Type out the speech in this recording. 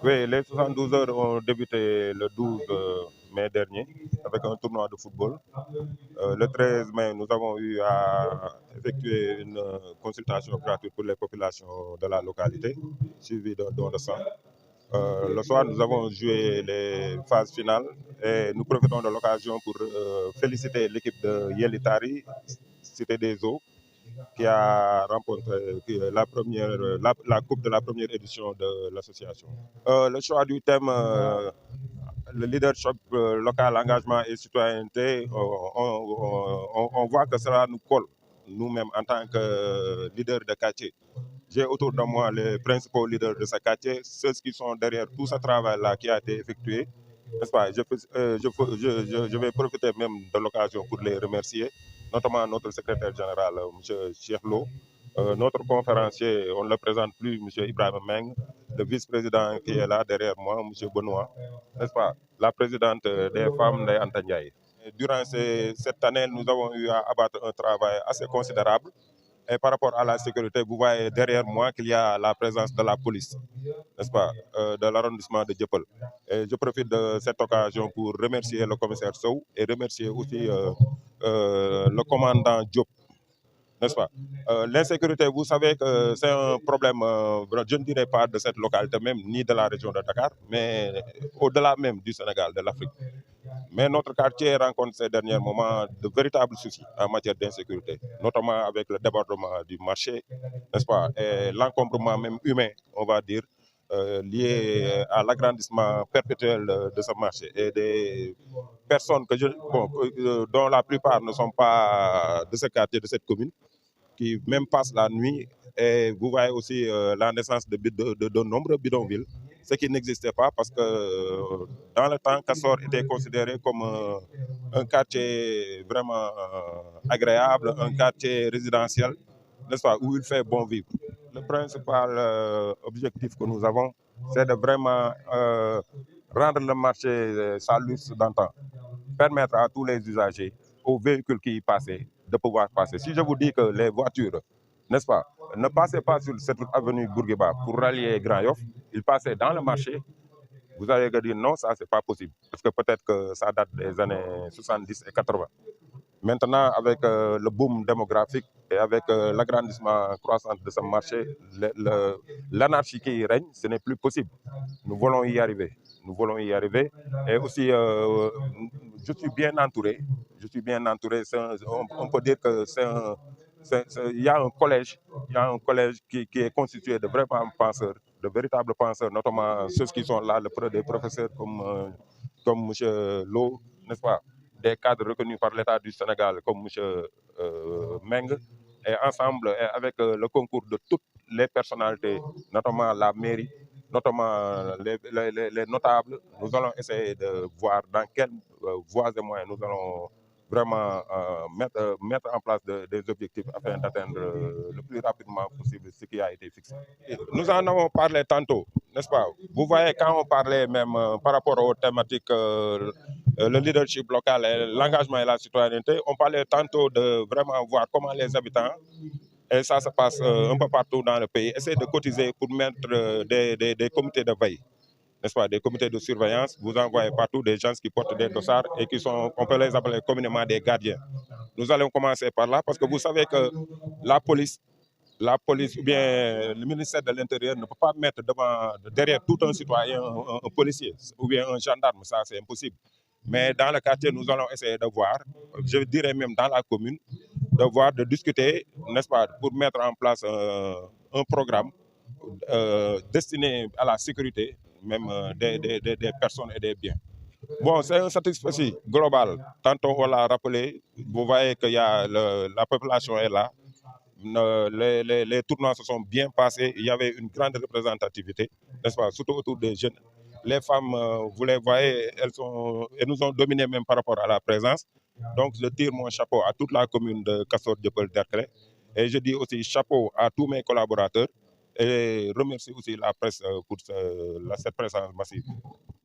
Oui, les 72 heures ont débuté le 12 mai dernier avec un tournoi de football. Le 13 mai, nous avons eu à effectuer une consultation gratuite pour les populations de la localité, suivie d'un don de sang. Le soir, nous avons joué les phases finales et nous profitons de l'occasion pour féliciter l'équipe de Yelitari, Cité des Eaux, qui a remporté la coupe de la première édition de l'association. Le choix du thème, le leadership local, engagement et citoyenneté, on voit que cela nous colle, nous-mêmes en tant que leaders de quartier. J'ai autour de moi les principaux leaders de ce quartier, ceux qui sont derrière tout ce travail-là qui a été effectué. N'est-ce pas? Je vais profiter même de l'occasion pour les remercier, notamment notre secrétaire général, M. Cheikhlo, notre conférencier, on ne le présente plus, M. Ibrahim Meng, le vice-président qui est là derrière moi, M. Benoît, n'est-ce pas? La présidente des femmes, Ndeye Anta Ndiaye. Durant cette année, nous avons eu à abattre un travail assez considérable. Et par rapport à la sécurité, vous voyez derrière moi qu'il y a la présence de la police, n'est-ce pas, de l'arrondissement de Dieuppeul. Et je profite de cette occasion pour remercier le commissaire Sow et remercier aussi le commandant Diop, n'est-ce pas? L'insécurité, vous savez que c'est un problème, je ne dirais pas de cette localité même, ni de la région de Dakar, mais au-delà même du Sénégal, de l'Afrique. Mais notre quartier rencontre ces derniers moments de véritables soucis en matière d'insécurité, notamment avec le débordement du marché, n'est-ce pas, et l'encombrement même humain, on va dire, lié à l'agrandissement perpétuel de ce marché et des personnes dont la plupart ne sont pas de ce quartier, de cette commune, qui même passent la nuit. Et vous voyez aussi la naissance de nombreux bidonvilles, ce qui n'existait pas parce que dans le temps, Castor était considéré comme un quartier vraiment agréable, un quartier résidentiel, n'est-ce pas, où il fait bon vivre. Le principal objectif que nous avons, c'est de vraiment rendre le marché sa lustre d'antan, permettre à tous les usagers, aux véhicules qui y passaient, de pouvoir passer. Si je vous dis que les voitures, n'est-ce pas, ne passaient pas sur cette avenue Bourguiba pour rallier Grand Yoff, ils passaient dans le marché, vous allez dire non, ça c'est pas possible. Parce que peut-être que ça date des années 70 et 80. Maintenant, avec le boom démographique et avec l'agrandissement croissant de ce marché, l'anarchie qui y règne, ce n'est plus possible. Nous voulons y arriver. Nous voulons y arriver. Et aussi, je suis bien entouré. Je suis bien entouré. On peut dire que il y a un collège, qui est constitué de vraiment penseurs, de véritables penseurs, notamment ceux qui sont là, des professeurs comme M. Lo, n'est-ce pas, des cadres reconnus par l'État du Sénégal comme M. Meng, et ensemble, et avec le concours de toutes les personnalités, notamment la mairie, notamment les notables, nous allons essayer de voir dans quelles voies et moyens nous allons vraiment mettre en place des objectifs afin d'atteindre le plus rapidement possible ce qui a été fixé. Nous en avons parlé tantôt, n'est-ce pas? Vous voyez, quand on parlait même par rapport aux thématiques, le leadership local, l'engagement et la citoyenneté, on parlait tantôt de vraiment voir comment les habitants, et ça se passe un peu partout dans le pays, essaient de cotiser pour mettre des comités de veille, n'est-ce pas, des comités de surveillance. Vous en voyez partout des gens qui portent des dossards et qui sont, on peut les appeler communément des gardiens. Nous allons commencer par là parce que vous savez que la police, ou bien le ministère de l'Intérieur ne peut pas mettre derrière tout un citoyen un policier ou bien un gendarme, ça c'est impossible. Mais dans le quartier, nous allons essayer de voir, je dirais même dans la commune, de voir, de discuter, n'est-ce pas, pour mettre en place un programme destiné à la sécurité même des personnes et des biens. Bon, c'est un satisfait global. Tantôt on l'a rappelé, vous voyez que la population est là. Les tournois se sont bien passés. Il y avait une grande représentativité, n'est-ce pas, surtout autour des jeunes. Les femmes, vous les voyez, elles nous ont dominé même par rapport à la présence. Donc, je tire mon chapeau à toute la commune de Castor-Dieuppeul-Derklé. Et je dis aussi chapeau à tous mes collaborateurs et remercie aussi la presse pour cette présence massive.